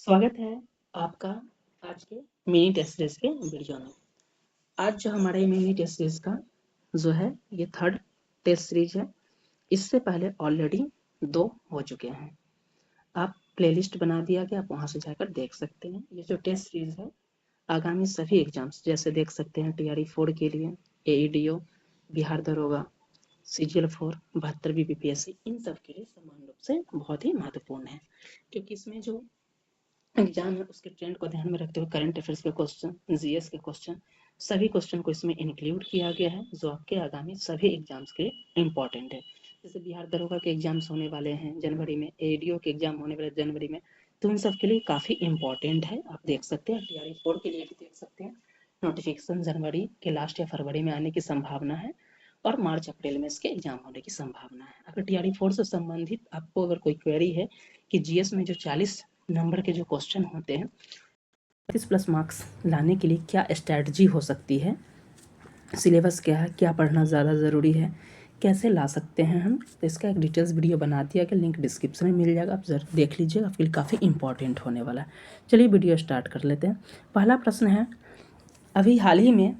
स्वागत है आपका आज के मिनी टेस्ट सीरीज के वीडियो में। आज जो हमारे मिनी टेस्ट सीरीज का जो है ये थर्ड टेस्ट सीरीज है। इससे पहले ऑलरेडी 2 हो चुके हैं। आप प्लेलिस्ट बना दिया गया, आप वहां से जाकर देख सकते हैं। ये जो टेस्ट सीरीज है आगामी सभी एग्जाम्स जैसे देख सकते हैं TRE 4 के लिए, AEDO, बिहार दरोगा, CGL 4, 72 BPSC, इन सब के लिए समान रूप से बहुत ही महत्वपूर्ण है, क्योंकि इसमें जो एग्जाम है उसके ट्रेंड को ध्यान में रखते हुए करंट अफेयर्स के क्वेश्चन, जीएस के क्वेश्चन, सभी क्वेश्चन को इसमें इंक्लूड किया गया है, जो आपके आगामी सभी एग्जाम्स के लिए इम्पोर्टेंट है। जैसे बिहार दरोगा के एग्जाम्स होने वाले हैं जनवरी में, AEDO के एग्जाम होने वाले जनवरी में, तो उन सब के लिए काफ़ी इंपॉर्टेंट है। आप देख सकते हैं TRE 4 के लिए भी देख सकते हैं, नोटिफिकेशन जनवरी के लास्ट या फरवरी में आने की संभावना है और मार्च अप्रैल में इसके एग्जाम होने की संभावना है। अगर TRE 4 से संबंधित आपको अगर कोई क्वेरी है कि जीएस में जो 40 नंबर के जो क्वेश्चन होते हैं 30+ मार्क्स लाने के लिए क्या स्ट्रैटेजी हो सकती है, सिलेबस क्या है, क्या पढ़ना ज़्यादा ज़रूरी है, कैसे ला सकते हैं हम, तो इसका एक डिटेल्स वीडियो बना दिया गया, लिंक डिस्क्रिप्शन में मिल जाएगा, आप जरूर देख लीजिएगा, आपके लिए काफ़ी इंपॉर्टेंट होने वाला है। चलिए वीडियो स्टार्ट कर लेते हैं। पहला प्रश्न है, अभी हाल ही में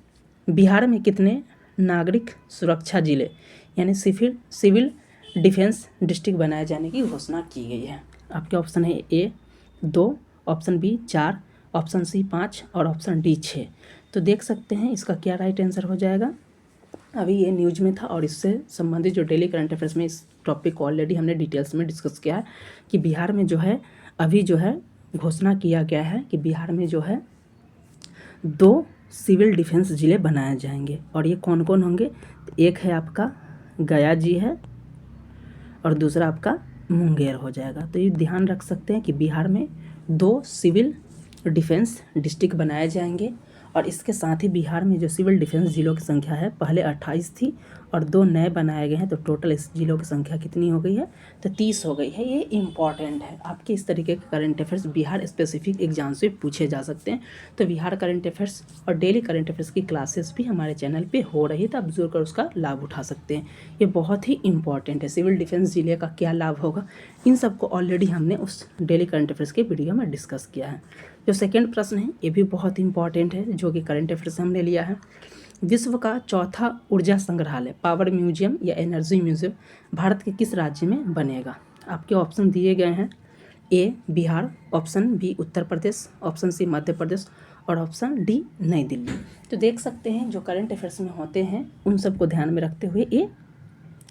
बिहार में कितने नागरिक सुरक्षा जिले यानी सिविल डिफेंस डिस्ट्रिक्ट बनाए जाने की घोषणा की गई है? आपके ऑप्शन है A 2, option B 4, option C 5 और ऑप्शन D 6। तो देख सकते हैं इसका क्या राइट आंसर हो जाएगा। अभी ये न्यूज़ में था और इससे संबंधित जो डेली करंट अफेयर्स में इस टॉपिक को ऑलरेडी हमने डिटेल्स में डिस्कस किया है कि बिहार में जो है अभी जो है घोषणा किया गया है कि बिहार में जो है 2 सिविल डिफेंस ज़िले बनाए जाएंगे। और ये कौन कौन होंगे? तो एक है आपका गया जी है और दूसरा आपका मुंगेर हो जाएगा। तो ये ध्यान रख सकते हैं कि बिहार में 2 सिविल डिफेंस डिस्ट्रिक्ट बनाए जाएंगे और इसके साथ ही बिहार में जो सिविल डिफेंस ज़िलों की संख्या है पहले 28 थी और 2 नए बनाए गए हैं, तो टोटल इस ज़िलों की संख्या कितनी हो गई है? तो 30 हो गई है। ये इम्पॉर्टेंट है, आपके इस तरीके के current affairs Bihar specific exam से पूछे जा सकते हैं। तो बिहार करंट अफेयर्स और डेली करंट अफेयर्स की क्लासेस भी हमारे चैनल पे हो रही है, तो आप जरूर कर उसका लाभ उठा सकते हैं। ये बहुत ही इंपॉर्टेंट है, सिविल डिफेंस ज़िले का क्या लाभ होगा, इन सबको ऑलरेडी हमने उस डेली करंट अफेयर्स के वीडियो में डिस्कस किया है। जो सेकेंड प्रश्न है ये भी बहुत इंपॉर्टेंट है, जो कि करंट अफेयर्स से हमने लिया है। विश्व का चौथा ऊर्जा संग्रहालय, पावर म्यूजियम या एनर्जी म्यूजियम भारत के किस राज्य में बनेगा? आपके ऑप्शन दिए गए हैं A Bihar, option B Uttar Pradesh, option C Madhya Pradesh और ऑप्शन D नई दिल्ली। तो देख सकते हैं जो करंट अफेयर्स में होते हैं उन सबको ध्यान में रखते हुए ये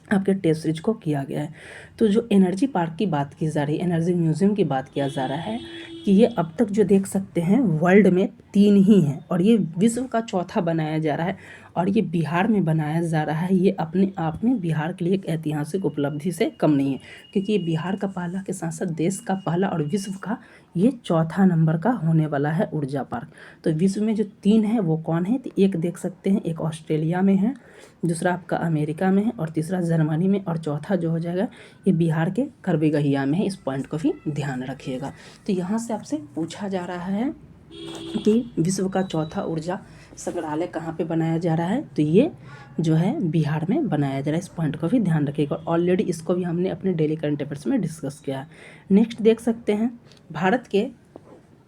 आपके टेस्ट सीरीज को किया गया है। तो जो एनर्जी पार्क की बात की जा रही है, एनर्जी म्यूजियम की बात किया जा रहा है कि ये अब तक जो देख सकते हैं वर्ल्ड में 3 ही हैं और ये विश्व का चौथा बनाया जा रहा है और ये बिहार में बनाया जा रहा है। ये अपने आप में बिहार के लिए एक ऐतिहासिक उपलब्धि से कम नहीं है, क्योंकि ये बिहार का पहला के साथ साथ देश का पहला और विश्व का ये चौथा नंबर का होने वाला है ऊर्जा पार्क। तो विश्व में जो 3 है वो कौन है? तो एक देख सकते हैं, एक ऑस्ट्रेलिया में है, दूसरा आपका अमेरिका में है और तीसरा जर्मनी में और चौथा जो हो जाएगा ये बिहार के करबीगहिया में है। इस पॉइंट को भी ध्यान रखिएगा। तो यहाँ से आपसे पूछा जा रहा है कि विश्व का चौथा ऊर्जा संग्रहालय कहाँ पे बनाया जा रहा है? तो ये जो है बिहार में बनाया जा रहा है। इस पॉइंट को भी ध्यान रखिएगा। ऑलरेडी इसको भी हमने अपने डेली करंट अफेयर्स में डिस्कस किया है। नेक्स्ट देख सकते हैं, भारत के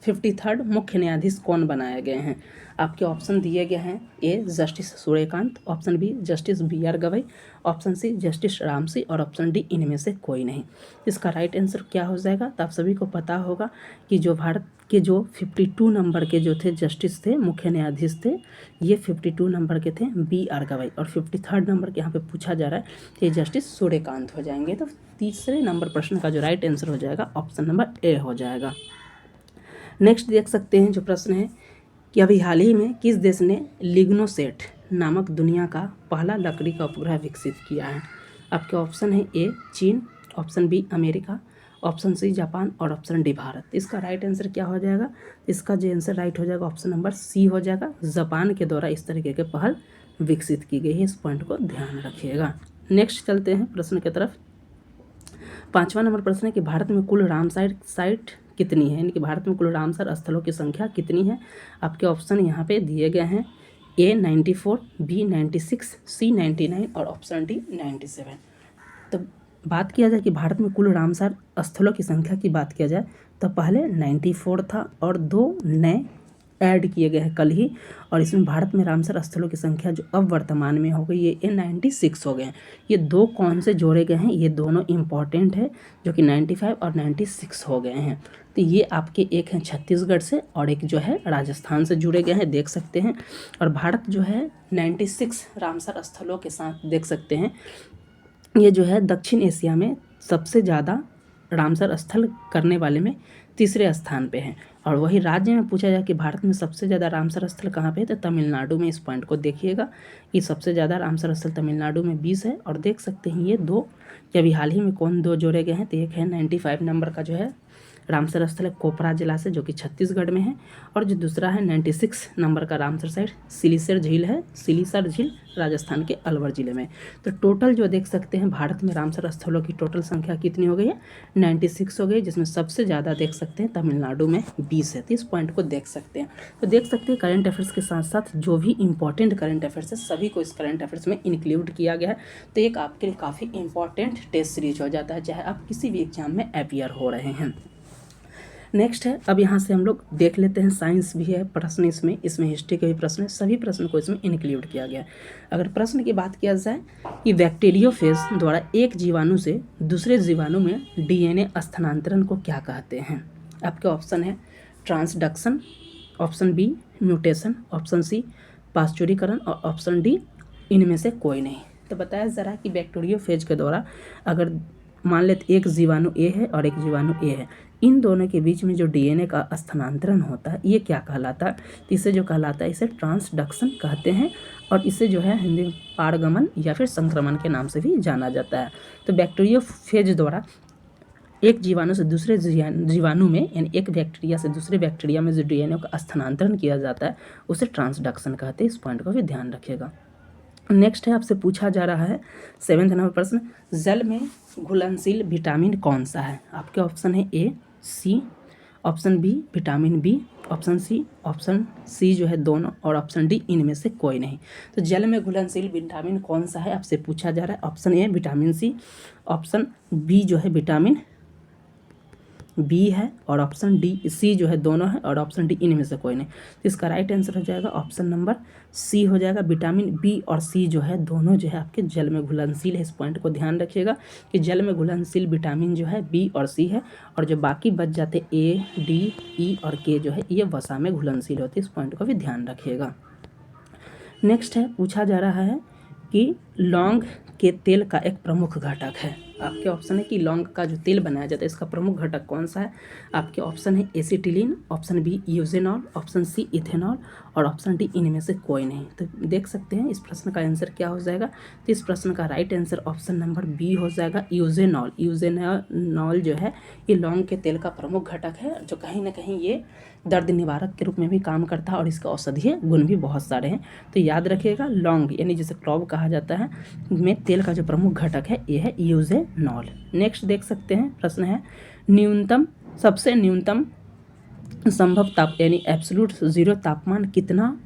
53rd मुख्य न्यायाधीश कौन बनाए गए हैं? आपके ऑप्शन दिए गए हैं A justice Suryakant, option B justice BR Gavai, option C justice रामसी और ऑप्शन D इनमें से कोई नहीं। इसका राइट आंसर क्या हो जाएगा? तो आप सभी को पता होगा कि जो भारत के जो 52 नंबर के जो थे जस्टिस थे, मुख्य न्यायाधीश थे, ये 52 नंबर के थे BR गवई और 53rd नंबर के यहाँ पे पूछा जा रहा है ये जस्टिस सूर्यकांत हो जाएंगे। तो तीसरे नंबर प्रश्न का जो राइट आंसर हो जाएगा ऑप्शन नंबर A हो जाएगा। नेक्स्ट देख सकते हैं जो प्रश्न है कि अभी हाल ही में किस देश ने लिग्नोसेट नामक दुनिया का पहला लकड़ी का उपग्रह विकसित किया है? आपके ऑप्शन है A चीन, option B America, option C Japan और ऑप्शन D भारत। इसका राइट आंसर क्या हो जाएगा? इसका जो आंसर राइट हो जाएगा ऑप्शन नंबर C हो जाएगा। जापान के द्वारा इस तरीके के पहल विकसित की गई है, इस पॉइंट को ध्यान रखिएगा। नेक्स्ट चलते हैं प्रश्न की तरफ। 5वां नंबर प्रश्न है कि भारत में कुल रामसर साइट कितनी है, यानी कि भारत में कुल रामसर स्थलों की संख्या कितनी है? आपके ऑप्शन यहाँ पे दिए गए हैं A 94, B 96, C 99 और ऑप्शन D 97। तो बात किया जाए कि भारत में कुल रामसर स्थलों की संख्या की बात किया जाए तो पहले 94 था और 2 नए ऐड किए गए हैं कल ही, और इसमें भारत में रामसर स्थलों की संख्या जो अब वर्तमान में हो गई ये 96 हो गए हैं। ये 2 कौन से जोड़े गए हैं, ये दोनों इम्पॉर्टेंट है, जो कि 95 और 96 हो गए हैं। तो ये आपके एक हैं छत्तीसगढ़ से और एक जो है राजस्थान से जुड़े गए हैं, देख सकते हैं। और भारत जो है 96 रामसर स्थलों के साथ देख सकते हैं, ये जो है दक्षिण एशिया में सबसे ज़्यादा रामसर स्थल करने वाले में तीसरे स्थान पे हैं। और वही राज्य में पूछा जाए कि भारत में सबसे ज़्यादा रामसर स्थल कहाँ पे है, तो तमिलनाडु में। इस पॉइंट को देखिएगा कि सबसे ज़्यादा रामसर स्थल तमिलनाडु में 20 है। और देख सकते हैं ये 2 कि अभी हाल ही में कौन 2 जोड़े गए हैं, तो एक है 95 नंबर का जो है रामसर स्थल है कोपरा जिला से, जो कि छत्तीसगढ़ में है। और जो दूसरा है 96 नंबर का रामसर साइड सिलीसर झील है, सिलीसर झील राजस्थान के अलवर जिले में। तो टोटल जो देख सकते हैं भारत में रामसर स्थलों की टोटल संख्या कितनी हो गई है, 96 हो गई, जिसमें सबसे ज़्यादा देख सकते हैं तमिलनाडु में 20 है। तो इस पॉइंट को देख सकते हैं। तो देख सकते हैं करंट अफेयर्स के साथ साथ जो भी इंपॉर्टेंट करंट अफेयर्स है सभी को इस करंट अफेयर्स में इंक्लूड किया गया है। तो एक आपके लिए काफ़ी इंपॉर्टेंट टेस्ट सीरीज हो जाता है, चाहे आप किसी भी एग्जाम में अपीयर हो रहे हैं। नेक्स्ट है, अब यहाँ से हम लोग देख लेते हैं, साइंस भी है प्रश्न इसमें हिस्ट्री के भी प्रश्न है, सभी प्रश्न को इसमें इंक्लूड किया गया है। अगर प्रश्न की बात किया जाए कि बैक्टीरियोफेज द्वारा एक जीवाणु से दूसरे जीवाणु में डीएनए स्थानांतरण को क्या कहते हैं। आपके ऑप्शन है transduction, option B mutation, option C पाश्चुरीकरण और ऑप्शन डी इनमें से कोई नहीं। तो बताया ज़रा कि बैक्टीरियोफेज के द्वारा अगर मान लेते एक जीवाणु ए है और एक जीवाणु ए है, इन दोनों के बीच में जो डीएनए का स्थानांतरण होता है ये क्या कहलाता है, तो इसे जो कहलाता है इसे ट्रांसडक्शन कहते हैं। और इसे जो है हिंदी में पारगमन या फिर संक्रमण के नाम से भी जाना जाता है। तो बैक्टीरियोफेज द्वारा एक जीवाणु से दूसरे जीवाणु में, यानी एक बैक्टीरिया से दूसरे बैक्टीरिया में जो डीएनए का स्थानांतरण किया जाता है उसे ट्रांसडक्शन कहते हैं। इस पॉइंट को भी ध्यान रखिएगा। नेक्स्ट है, आपसे पूछा जा रहा है 7th नंबर प्रश्न, जल में घुलनशील विटामिन कौन सा है। आपके ऑप्शन है A C, option B vitamin B, option C जो है दोनों, और ऑप्शन डी इनमें से कोई नहीं। तो जल में घुलनशील विटामिन कौन सा है आपसे पूछा जा रहा है। Option A vitamin C, option B जो है विटामिन बी है, और ऑप्शन डी सी जो है दोनों है, और ऑप्शन डी इनमें से कोई नहीं। तो इसका राइट आंसर हो जाएगा ऑप्शन नंबर सी हो जाएगा। विटामिन बी और सी जो है दोनों जो है आपके जल में घुलनशील है। इस पॉइंट को ध्यान रखिएगा कि जल में घुलनशील विटामिन जो है बी और सी है, और जो बाकी बच जाते ए डी ई और के जो है ये वसा में घुलनशील होती है। इस पॉइंट को भी ध्यान रखिएगा। नेक्स्ट है, पूछा जा रहा है कि लौंग के तेल का एक प्रमुख घटक है। आपके ऑप्शन है कि लौंग का जो तेल बनाया जाता है इसका प्रमुख घटक कौन सा है। आपके ऑप्शन है acetylene, option B eugenol, option C ethanol, और ऑप्शन डी इनमें से कोई नहीं। तो देख सकते हैं इस प्रश्न का आंसर क्या हो जाएगा। तो इस प्रश्न का right answer option number B हो जाएगा, यूजेनॉल। यूजेनॉल जो है ये लौंग के तेल का प्रमुख घटक है, जो कहीं ना कहीं ये दर्द निवारक के रूप में भी काम करता है, और इसके औषधीय गुण भी बहुत सारे हैं। तो याद रखिएगा लौंग यानी जिसे क्लॉव कहा जाता है में तेल का जो प्रमुख घटक है ये है यूजेनॉल। नेक्स्ट देख सकते हैं प्रश्न है, सबसे न्यूनतम संभव ताप यानी एब्सोल्यूट जीरो तापमान कितना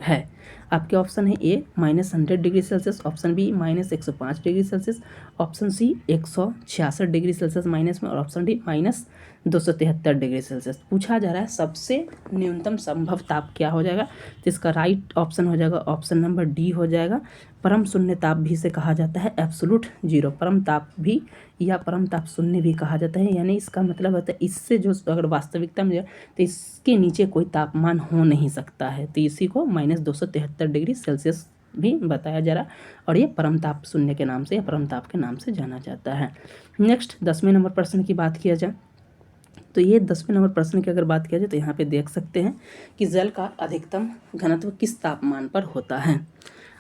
है। आपके ऑप्शन है A -100 degree Celsius, option B -105 degree Celsius, option C 166 degree Celsius minus में, और ऑप्शन डी -273 डिग्री सेल्सियस। पूछा जा रहा है सबसे न्यूनतम संभव ताप क्या हो जाएगा। तो इसका राइट ऑप्शन हो जाएगा ऑप्शन नंबर डी हो जाएगा। परम शून्य ताप भी इसे कहा जाता है, एब्सोल्यूट जीरो परम ताप भी या परम ताप शून्य भी कहा जाता है। यानी इसका मतलब होता है इससे जो अगर वास्तविकता में तो इसके नीचे कोई तापमान हो नहीं सकता है। तो इसी को -273 डिग्री सेल्सियस भी बताया जा रहा, और ये परम ताप शून्य के नाम से या परम ताप के नाम से जाना जाता है। नेक्स्ट 10वें नंबर प्रश्न की बात किया जाए तो ये 10वें नंबर प्रश्न की अगर बात किया जाए तो यहाँ पे देख सकते हैं कि जल का अधिकतम घनत्व किस तापमान पर होता है।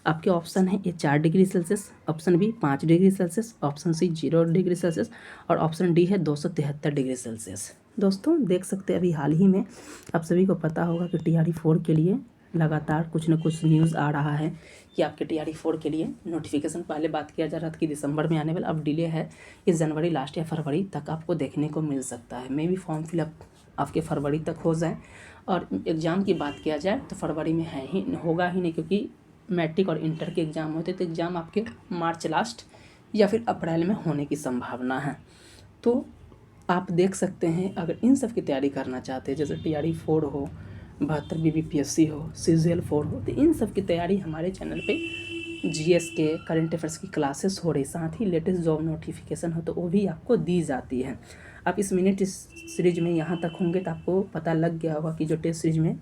आपके ऑप्शन है A 4 degree Celsius, option B 5 degree Celsius, option C 0 degree Celsius, और ऑप्शन डी है 273 डिग्री सेल्सियस। दोस्तों देख सकते हैं अभी हाल ही में आप सभी को पता होगा कि TRE 4 के लिए लगातार कुछ न कुछ न्यूज़ आ रहा है कि आपके TRE 4 के लिए नोटिफिकेशन पहले बात किया जा रहा था कि दिसंबर में आने वाला, अब डिले है इस जनवरी लास्ट या फरवरी तक आपको देखने को मिल सकता है। मे भी फॉर्म फिलअप आपके फरवरी तक हो जाए, और एग्ज़ाम की बात किया जाए तो फरवरी में है ही होगा ही नहीं, क्योंकि मैट्रिक और इंटर के एग्ज़ाम होते तो एग्ज़ाम आपके मार्च लास्ट या फिर अप्रैल में होने की संभावना है। तो आप देख सकते हैं अगर इन सब की तैयारी करना चाहते हैं, जैसे TRE 4 हो, 72 BBPSC हो, CGL 4 हो, तो इन सब की तैयारी हमारे चैनल पे GS के करंट अफेयर्स की क्लासेस हो रही, साथ ही लेटेस्ट जॉब नोटिफिकेशन हो तो वो भी आपको दी जाती है। आप इस मिनट इस सीरीज में यहाँ तक होंगे तो आपको पता लग गया होगा कि जो टेस्ट सीरीज में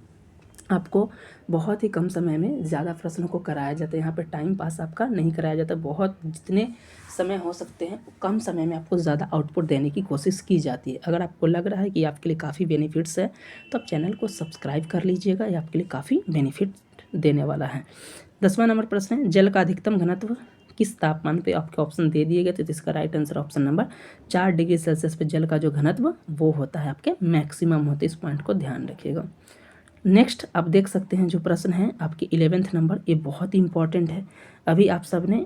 आपको बहुत ही कम समय में ज़्यादा प्रश्नों को कराया जाता है। यहाँ पे टाइम पास आपका नहीं कराया जाता, बहुत जितने समय हो सकते हैं कम समय में आपको ज़्यादा आउटपुट देने की कोशिश की जाती है। अगर आपको लग रहा है कि आपके लिए काफ़ी बेनिफिट्स है तो आप चैनल को सब्सक्राइब कर लीजिएगा, ये आपके लिए काफ़ी बेनिफिट देने वाला है। 10वां नंबर प्रश्न है, जल का अधिकतम घनत्व किस तापमान पे? आपके ऑप्शन दे दिए गए, तो इसका right answer option number 4 degree Celsius पे जल का जो घनत्व वो होता है आपके मैक्सिमम होते हैं। इस पॉइंट को ध्यान रखिएगा। नेक्स्ट आप देख सकते हैं जो प्रश्न है आपके 11वें नंबर, ये बहुत ही इंपॉर्टेंट है। अभी आप सब ने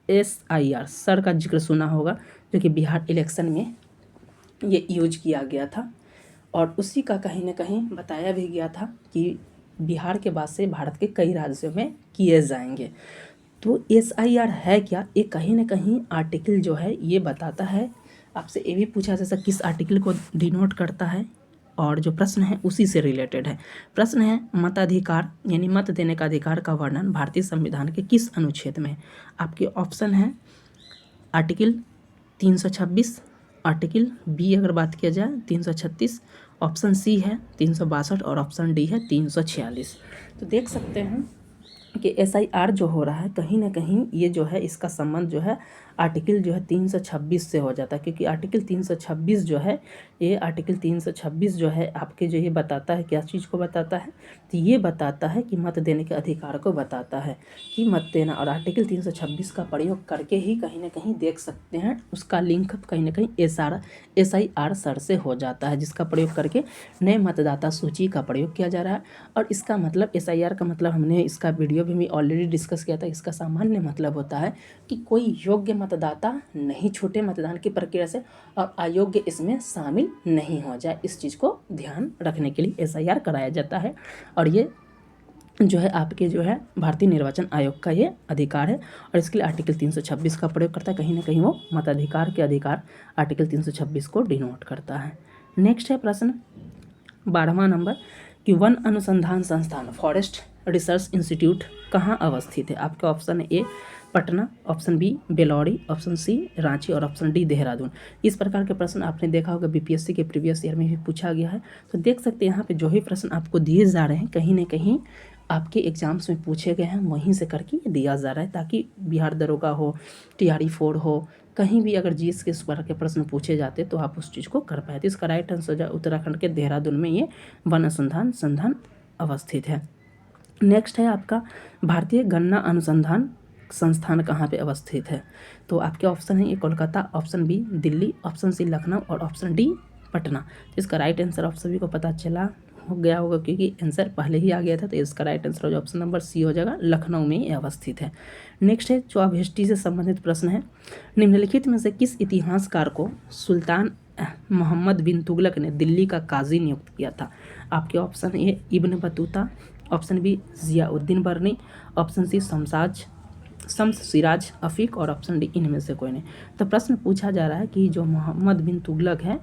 SIR सर का जिक्र सुना होगा, जो कि बिहार इलेक्शन में ये यूज किया गया था और उसी का कहीं ना कहीं बताया भी गया था कि बिहार के बाद से भारत के कई राज्यों में किए जाएंगे। तो SIR है क्या? ये कहीं ना कहीं आर्टिकल जो है ये बताता है। आपसे ये भी पूछा जैसा किस आर्टिकल को डिनोट करता है, और जो प्रश्न है उसी से रिलेटेड है। प्रश्न है मताधिकार यानी मत देने का अधिकार का वर्णन भारतीय संविधान के किस अनुच्छेद में? आपके ऑप्शन है आर्टिकल 326, आर्टिकल बी अगर बात किया जाए 336, ऑप्शन सी है 362 और ऑप्शन डी है 346। तो देख सकते हैं कि SIR जो हो रहा है कहीं ना कहीं ये जो है इसका संबंध जो है आर्टिकल जो है 326 से हो जाता है, क्योंकि आर्टिकल 326 जो है ये आर्टिकल 326 जो है आपके जो ये बताता है क्या चीज़ को बताता है? तो ये बताता है कि मत देने के अधिकार को बताता है कि मत देना, और आर्टिकल 326 का प्रयोग करके ही कहीं ना कहीं देख सकते हैं उसका लिंक कहीं ना कहीं SIR सर से हो जाता है, जिसका प्रयोग करके नए मतदाता सूची का प्रयोग किया जा रहा है। और इसका मतलब SIR का मतलब हमने इसका वीडियो भी ऑलरेडी डिस्कस किया था। इसका सामान्य मतलब होता है कि कोई योग्य मतदाता नहीं छूटे मतदान की प्रक्रिया से और अयोग्य इसमें शामिल नहीं हो जाए। इस चीज़ को ध्यान रखने के लिए SIR कराया जाता है, और ये जो है आपके जो है भारतीय निर्वाचन आयोग का ये अधिकार है, और इसके लिए आर्टिकल 326 का प्रयोग करता है। कहीं ना कहीं वो मताधिकार के अधिकार आर्टिकल 326 को डिनोट करता है। नेक्स्ट है प्रश्न 12वां नंबर कि वन अनुसंधान संस्थान फॉरेस्ट रिसर्च इंस्टीट्यूट कहाँ अवस्थित है? आपके ऑप्शन है A Patna, option B Belauri, option C Ranchi और ऑप्शन डी देहरादून। इस प्रकार के प्रश्न आपने देखा होगा BPSC के प्रीवियस ईयर में भी पूछा गया है। तो देख सकते हैं यहाँ पे जो ही प्रश्न आपको दिए जा रहे हैं कहीं ना कहीं आपके एग्जाम्स में पूछे गए हैं, वहीं से करके दिया जा रहा है, ताकि बिहार दरोगा हो, TRE 4 हो, कहीं भी अगर GS के इस प्रकार के प्रश्न पूछे जाते तो आप उस चीज़ को कर पाए। तो इसका राइट आंसर जो उत्तराखंड के देहरादून में ये वन अनुसंधान संस्थान अवस्थित है। नेक्स्ट है आपका भारतीय गन्ना अनुसंधान संस्थान कहाँ पे अवस्थित है? तो आपके ऑप्शन है ये Kolkata, option B Delhi, option C Lucknow और ऑप्शन डी पटना। तो इसका राइट आंसर आप सभी को पता चला हो गया होगा, क्योंकि आंसर पहले ही आ गया था। तो इसका राइट आंसर जो ऑप्शन नंबर सी हो जाएगा, लखनऊ में ये अवस्थित है। नेक्स्ट है चौबेष्टी से संबंधित प्रश्न है, निम्नलिखित में से किस इतिहासकार को सुल्तान मोहम्मद बिन तुगलक ने दिल्ली का काजी नियुक्त किया था? आपके option A Ibn Battuta, option B Ziauddin Barani, option C Shams Siraj Afif और ऑप्शन डी इनमें से कोई नहीं। तो प्रश्न पूछा जा रहा है कि जो मोहम्मद बिन तुगलक है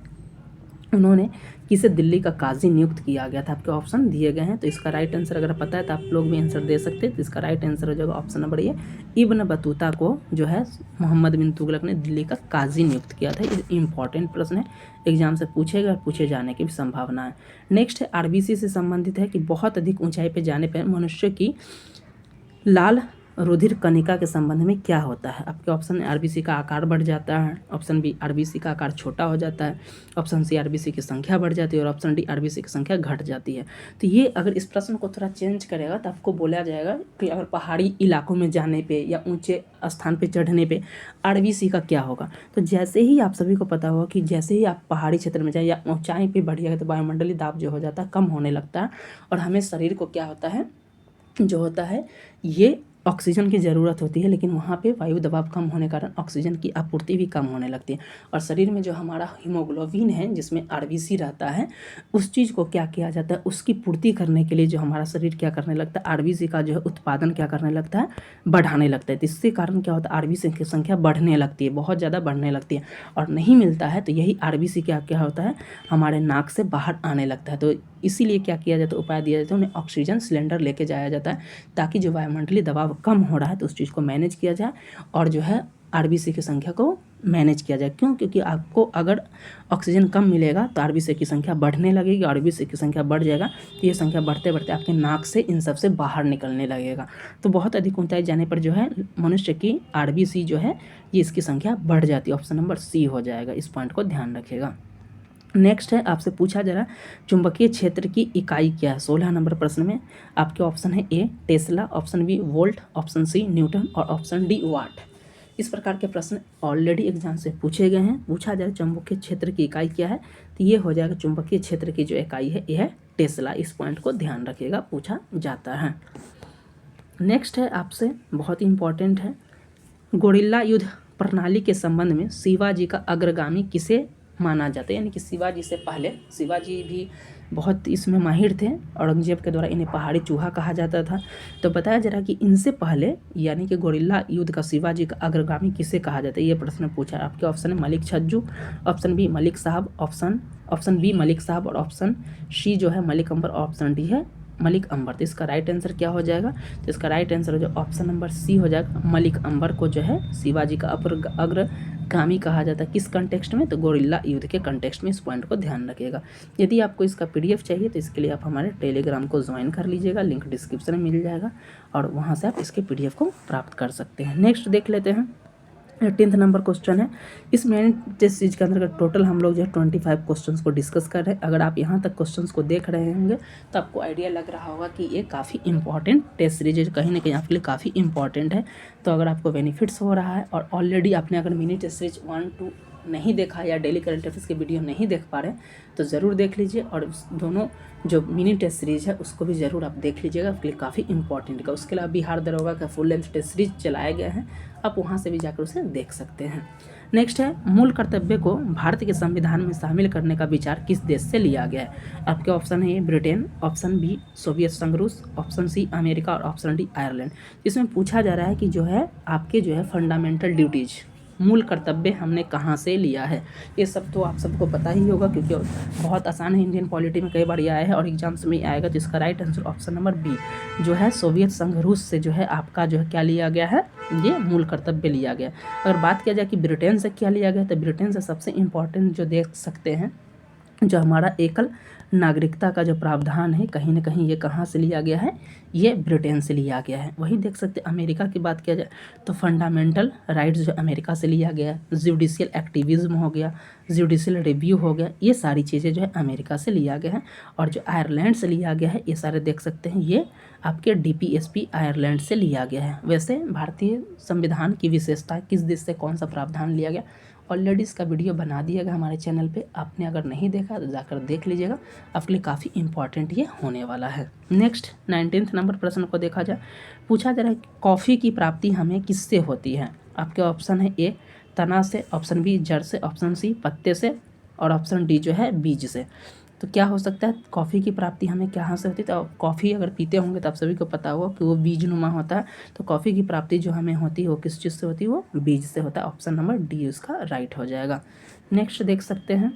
उन्होंने किसे दिल्ली का काजी नियुक्त किया गया था? आपके ऑप्शन दिए गए हैं। तो इसका राइट आंसर अगर पता है तो आप लोग भी आंसर दे सकते हैं। तो इसका राइट आंसर हो जाएगा option number A Ibn Battuta को जो है मोहम्मद बिन तुगलक ने दिल्ली का काजी नियुक्त किया था। ये इंपॉर्टेंट प्रश्न है, एग्जाम से पूछेगा और पूछे जाने की भी संभावना है। नेक्स्ट है RBC से संबंधित है कि बहुत अधिक ऊंचाई पर जाने पर मनुष्य की लाल रुधिर कणिका के संबंध में क्या होता है? आपके ऑप्शन है RBC का आकार बढ़ जाता है, ऑप्शन बी RBC का आकार छोटा हो जाता है, ऑप्शन सी RBC की संख्या बढ़ जाती है और ऑप्शन डी RBC की संख्या घट जाती है। तो ये अगर इस प्रश्न को थोड़ा चेंज करेगा तो आपको बोला जाएगा कि अगर पहाड़ी इलाकों में जाने पे या ऊंचे स्थान पे चढ़ने पे RBC का क्या होगा। तो जैसे ही आप सभी को पता होगा कि जैसे ही आप पहाड़ी क्षेत्र में जाए या ऊंचाई पे बढ़िएगा तो वायुमंडलीय दाब जो हो जाता है कम होने लगता है, और हमें शरीर को क्या होता है जो होता है ये ऑक्सीजन की ज़रूरत होती है, लेकिन वहाँ पे वायु दबाव कम होने के कारण ऑक्सीजन की आपूर्ति भी कम होने लगती है। और शरीर में जो हमारा हीमोग्लोबिन है जिसमें आरबीसी रहता है, उस चीज़ को क्या किया जाता है, उसकी पूर्ति करने के लिए जो हमारा शरीर क्या करने लगता है, आरबीसी का जो है उत्पादन क्या करने लगता है, बढ़ाने लगता है। तो इससे कारण क्या होता है, आरबीसी की संख्या बढ़ने लगती है, बहुत ज़्यादा बढ़ने लगती है, और नहीं मिलता है तो यही आरबीसी क्या क्या होता है, हमारे नाक से बाहर आने लगता है। तो इसीलिए क्या किया जाता है, उपाय दिया जाता है, उन्हें ऑक्सीजन सिलेंडर लेके जाया जाता है, ताकि जो वायुमंडलीय दबाव कम हो रहा है तो उस चीज़ को मैनेज किया जाए और जो है आरबीसी की संख्या को मैनेज किया जाए। क्यों? क्योंकि आपको अगर ऑक्सीजन कम मिलेगा तो आरबीसी की संख्या बढ़ने लगेगी, आरबीसी की संख्या बढ़ जाएगा तो ये संख्या बढ़ते बढ़ते आपके नाक से इन सब से बाहर निकलने लगेगा। तो बहुत अधिक ऊंचाई जाने पर जो है मनुष्य की आरबीसी जो है ये इसकी संख्या बढ़ जाती है। ऑप्शन नंबर सी हो जाएगा, इस पॉइंट को ध्यान रखिएगा। नेक्स्ट है, आपसे पूछा जा रहा चुंबकीय क्षेत्र की इकाई क्या है। 16 नंबर प्रश्न में आपके ऑप्शन है A Tesla, option B volt, option C newton और ऑप्शन डी वाट। इस प्रकार के प्रश्न ऑलरेडी एग्जाम से पूछे गए हैं। पूछा जाए चुंबकीय क्षेत्र की इकाई क्या है, तो ये हो जाएगा चुंबकीय क्षेत्र की जो इकाई है ये है टेस्ला। इस पॉइंट को ध्यान रखिएगा, पूछा जाता है। नेक्स्ट है आपसे बहुत ही इंपॉर्टेंट है, गोरिल्ला युद्ध प्रणाली के संबंध में शिवाजी का अग्रगामी किसे माना जाता है, यानी कि शिवाजी से पहले, शिवाजी भी बहुत इसमें माहिर थे, औरंगजेब के द्वारा इन्हें पहाड़ी चूहा कहा जाता था। तो बताया जा रहा है कि इनसे पहले यानी कि गोरिल्ला युद्ध का शिवाजी का अग्रगामी किसे कहा जाता है, ये प्रश्न पूछा है। आपके ऑप्शन है मलिक छज्जू, ऑप्शन बी मलिक साहब, ऑप्शन बी मलिक साहब और ऑप्शन सी जो है मलिक अंबर, ऑप्शन डी है मलिक अंबर। तो इसका राइट आंसर क्या हो जाएगा, तो इसका राइट आंसर जो ऑप्शन नंबर सी हो जाएगा, मलिक अंबर को जो है शिवाजी का अग्रगामी कहा जाता है। किस कंटेक्स्ट में, तो गोरिल्ला युद्ध के कंटेक्स्ट में। इस पॉइंट को ध्यान रखिएगा। यदि आपको इसका पीडीएफ चाहिए तो इसके लिए आप हमारे टेलीग्राम को ज्वाइन कर लीजिएगा, लिंक डिस्क्रिप्शन में मिल जाएगा और वहाँ से आप इसके पीडीएफ को प्राप्त कर सकते हैं। नेक्स्ट देख लेते हैं, 18 नंबर क्वेश्चन है। इस मेन टेस्ट सीरीज के अंदर टोटल हम लोग जो है 25 क्वेश्चंस को डिस्कस कर रहे हैं। अगर आप यहाँ तक क्वेश्चंस को देख रहे होंगे तो आपको आइडिया लग रहा होगा कि ये काफ़ी इंपॉर्टेंट टेस्ट सीरीज है, कहीं ना कहीं आपके लिए काफ़ी इंपॉर्टेंट है। तो अगर आपको बेनिफिट्स हो रहा है और ऑलरेडी आपने अगर मिनी टेस्ट सीरीज 1, 2 नहीं देखा या डेली करंट अफेयर्स के वीडियो नहीं देख पा रहे तो ज़रूर देख लीजिए, और दोनों जो मिनी टेस्ट सीरीज है उसको भी ज़रूर आप देख लीजिएगा, आपके लिए काफ़ी इंपॉर्टेंट है। उसके अलावा बिहार दरोगा का फुल लेंथ टेस्ट सीरीज चलाया गया है, आप वहाँ से भी जाकर उसे देख सकते हैं। नेक्स्ट है, मूल कर्तव्य को भारत के संविधान में शामिल करने का विचार किस देश से लिया गया है। आपके ऑप्शन है ए ब्रिटेन, ऑप्शन बी सोवियत संघ रूस, ऑप्शन सी अमेरिका और ऑप्शन डी आयरलैंड। इसमें पूछा जा रहा है कि जो है आपके जो है फंडामेंटल ड्यूटीज, मूल कर्तव्य हमने कहाँ से लिया है। ये सब तो आप सबको पता ही होगा क्योंकि बहुत आसान है, इंडियन पॉलिटी में कई बार ये आया है और एग्जाम्स में आएगा। तो इसका right answer option number B जो है सोवियत संघ रूस से जो है आपका जो है क्या लिया गया है, ये मूल कर्तव्य लिया गया। अगर बात किया जाए कि ब्रिटेन से क्या लिया गया, तो ब्रिटेन से सबसे इम्पॉर्टेंट जो देख सकते हैं, जो हमारा एकल नागरिकता का जो प्रावधान है, कहीं ना कहीं ये कहाँ से लिया गया है, ये ब्रिटेन से लिया गया है। वही देख सकते हैं अमेरिका की बात किया जाए तो फंडामेंटल राइट्स जो अमेरिका से लिया गया है, जुडिशियल एक्टिविज्म हो गया, जुडिशियल रिव्यू हो गया, ये सारी चीज़ें जो है अमेरिका से लिया गया है। और जो आयरलैंड से लिया गया है, ये सारे देख सकते हैं ये आपके डीपीएसपी आयरलैंड से लिया गया है। वैसे भारतीय संविधान की विशेषता, किस देश से कौन सा प्रावधान लिया गया, ऑलरेडी इसका वीडियो बना दिया गया हमारे चैनल पे, आपने अगर नहीं देखा तो जाकर देख लीजिएगा, आपके लिए काफ़ी इंपॉर्टेंट ये होने वाला है। नेक्स्ट 19 नंबर प्रश्न को देखा जाए, पूछा जा रहा है कॉफ़ी की प्राप्ति हमें किससे होती है। आपके ऑप्शन है ए तना से, ऑप्शन बी जड़ से, ऑप्शन सी पत्ते से और ऑप्शन डी जो है बीज से। तो क्या हो सकता है, कॉफ़ी की प्राप्ति हमें कहाँ से होती है। तो कॉफ़ी अगर पीते होंगे तो आप सभी को पता होगा कि वो बीजनुमा होता है। तो कॉफ़ी की प्राप्ति जो हमें होती है वो किस चीज़ से होती है, वो बीज से होता है। ऑप्शन नंबर डी उसका राइट हो जाएगा। नेक्स्ट देख सकते हैं,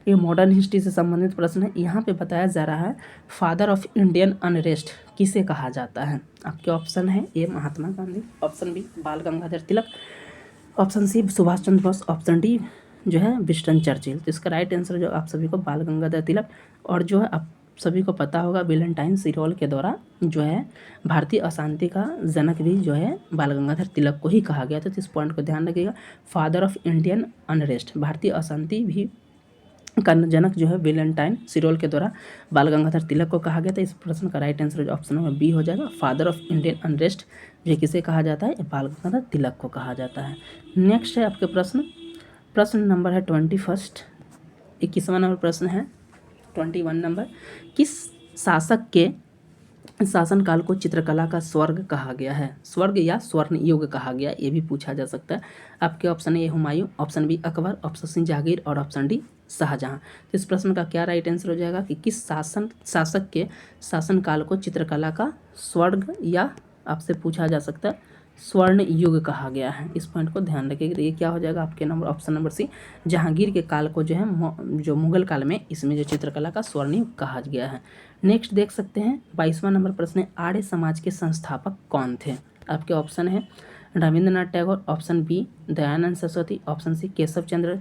ये मॉडर्न हिस्ट्री से संबंधित प्रश्न है। यहाँ पे बताया जा रहा है फादर ऑफ इंडियन अनरेस्ट किसे कहा जाता है। आपके ऑप्शन है ए महात्मा गांधी, ऑप्शन बी बाल Gangadhar Tilak, option C Subhash Chandra Bose, option D जो है विंस्टन चर्चिल। तो इसका राइट आंसर जो आप सभी को बाल गंगाधर तिलक, और जो है आप सभी को पता होगा वेलेंटाइन सिरोल के द्वारा जो है भारतीय अशांति का जनक भी जो है बाल गंगाधर तिलक को ही कहा गया था। तो इस पॉइंट को ध्यान रखिएगा, फादर ऑफ इंडियन अनरेस्ट, भारतीय अशांति भी का जनक जो है वेलेंटाइन सिरोल के द्वारा बाल गंगाधर तिलक को कहा गया था। इस प्रश्न का राइट आंसर जो ऑप्शन नंबर बी हो जाएगा, फादर ऑफ इंडियन अनरेस्ट ये किसे कहा जाता है, बाल गंगाधर तिलक को कहा जाता है। नेक्स्ट है आपके प्रश्न नंबर है 21, 21वां नंबर प्रश्न है 21 नंबर, किस शासक के शासनकाल को चित्रकला का स्वर्ग कहा गया है? स्वर्ग या स्वर्ण युग कहा गया, ये भी पूछा जा सकता है। आपके option A Humayun, option B Akbar, option C Jahangir और ऑप्शन डी शाहजहां। तो इस प्रश्न का क्या राइट आंसर हो जाएगा कि किस शासक के शासनकाल को चित्रकला का स्वर्ग या आपसे पूछा जा सकता है स्वर्ण युग कहा गया है। इस पॉइंट को ध्यान रखिएगा। ये क्या हो जाएगा आपके number option number C, Jahangir के काल को जो है जो मुगल काल में इसमें जो चित्रकला का स्वर्ण युग कहा गया है। नेक्स्ट देख सकते हैं 22वां नंबर प्रश्न है, आर्य समाज के संस्थापक कौन थे? आपके ऑप्शन है Rabindranath Tagore, option B Dayanand Saraswati, option C Keshav Chandra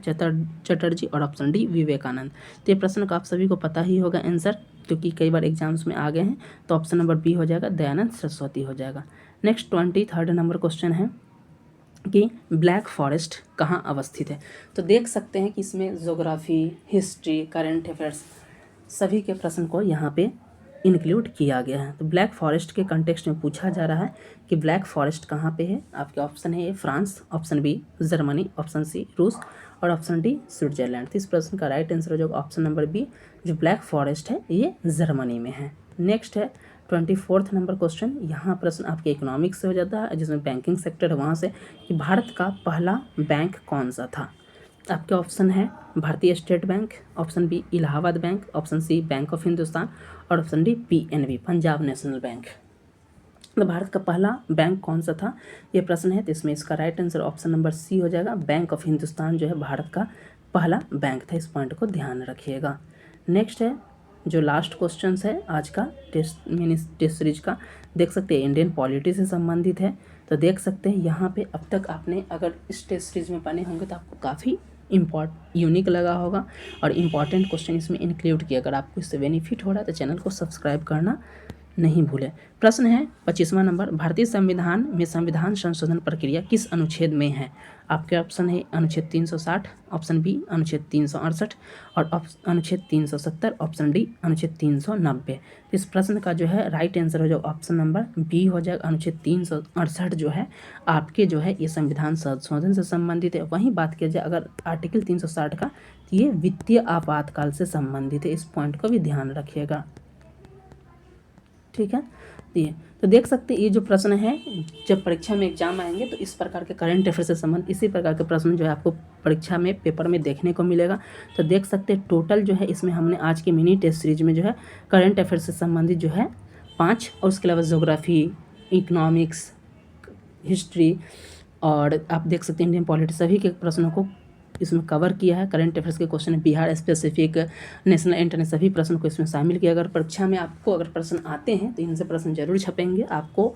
Chatterjee और ऑप्शन डी विवेकानंद। तो ये प्रश्न का आप सभी को पता ही होगा आंसर, क्योंकि कई बार एग्जाम्स में आ गए हैं। तो ऑप्शन नंबर बी हो जाएगा, दयानंद सरस्वती हो जाएगा। नेक्स्ट 23rd नंबर क्वेश्चन है कि ब्लैक फॉरेस्ट कहाँ अवस्थित है? तो देख सकते हैं कि इसमें ज्योग्राफी, हिस्ट्री, करंट अफेयर्स सभी के प्रश्न को यहाँ पे इंक्लूड किया गया है। तो ब्लैक फॉरेस्ट के कंटेक्स्ट में पूछा जा रहा है कि ब्लैक फॉरेस्ट कहाँ पे है। आपके ऑप्शन है A France, option B Germany, option C रूस और ऑप्शन डी स्विट्जरलैंड। तो इस प्रश्न का राइट आंसर हो जाएगा ऑप्शन नंबर बी, जो ब्लैक फॉरेस्ट है ये जर्मनी में है। नेक्स्ट है 24th नंबर क्वेश्चन। यहाँ प्रश्न आपके इकोनॉमिक्स से हो जाता है, जिसमें बैंकिंग सेक्टर है वहाँ से, कि भारत का पहला बैंक कौन सा था? आपके ऑप्शन है Bharatiya state bank, option B Allahabad bank, option C bank of Hindustan और option D PNB Punjab national bank. तो भारत का पहला बैंक कौन सा था, ये प्रश्न है। तो इसमें इसका right answer option number C हो जाएगा, बैंक ऑफ हिंदुस्तान जो है भारत का पहला बैंक था। इस पॉइंट को ध्यान रखिएगा। नेक्स्ट है जो लास्ट क्वेश्चन है आज का टेस्ट सीरीज का, देख सकते हैं इंडियन पॉलिटी से संबंधित है। तो देख सकते हैं यहाँ पे अब तक आपने अगर इस टेस्ट सीरीज में पढ़े होंगे तो आपको काफ़ी यूनिक लगा होगा और इम्पॉर्टेंट क्वेश्चन इसमें इंक्लूड किया। अगर आपको इससे बेनिफिट हो रहा है तो चैनल को सब्सक्राइब करना नहीं भूलें। प्रश्न है 25वां नंबर, भारतीय संविधान में संविधान संशोधन प्रक्रिया किस अनुच्छेद में है? आपके ऑप्शन है अनुच्छेद 360, ऑप्शन बी अनुच्छेद 368 और अनुच्छेद 370, ऑप्शन डी अनुच्छेद 390। इस प्रश्न का जो है राइट आंसर हो जाएगा ऑप्शन नंबर बी हो जाएगा, अनुच्छेद 368 जो है आपके जो है ये संविधान संशोधन से संबंधित है। वहीं बात किया जाए अगर आर्टिकल 360 का, तो ये वित्तीय आपातकाल से संबंधित है। इस पॉइंट को भी ध्यान रखिएगा, ठीक है। ये तो देख सकते हैं ये जो प्रश्न है जब परीक्षा में एग्जाम आएंगे तो इस प्रकार के करंट अफेयर से संबंधित इसी प्रकार के प्रश्न जो है आपको परीक्षा में पेपर में देखने को मिलेगा। तो देख सकते हैं टोटल जो है इसमें हमने आज के मिनी टेस्ट सीरीज में जो है करंट अफेयर से संबंधित जो है 5 और उसके अलावा ज्योग्राफी, इकोनॉमिक्स, हिस्ट्री और आप देख सकते हैं इंडियन पॉलिटी सभी के प्रश्नों को इसमें कवर किया है। करंट अफेयर्स के question, Bihar specific, national international सभी प्रश्न को इसमें शामिल किया। अगर परीक्षा में आपको अगर प्रश्न आते हैं तो इनसे प्रश्न जरूर छपेंगे। आपको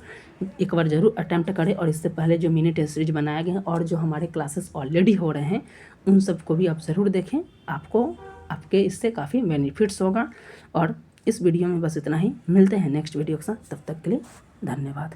एक बार जरूर अटैम्प्ट करें और इससे पहले जो मिनी टेस्ट सीरीज बनाए गए हैं और जो हमारे क्लासेस ऑलरेडी हो रहे हैं उन सबको भी आप ज़रूर देखें। आपको आपके इससे काफ़ी बेनिफिट्स होगा। और इस वीडियो में बस इतना ही, मिलते हैं नेक्स्ट वीडियो के साथ, तब तक के लिए धन्यवाद।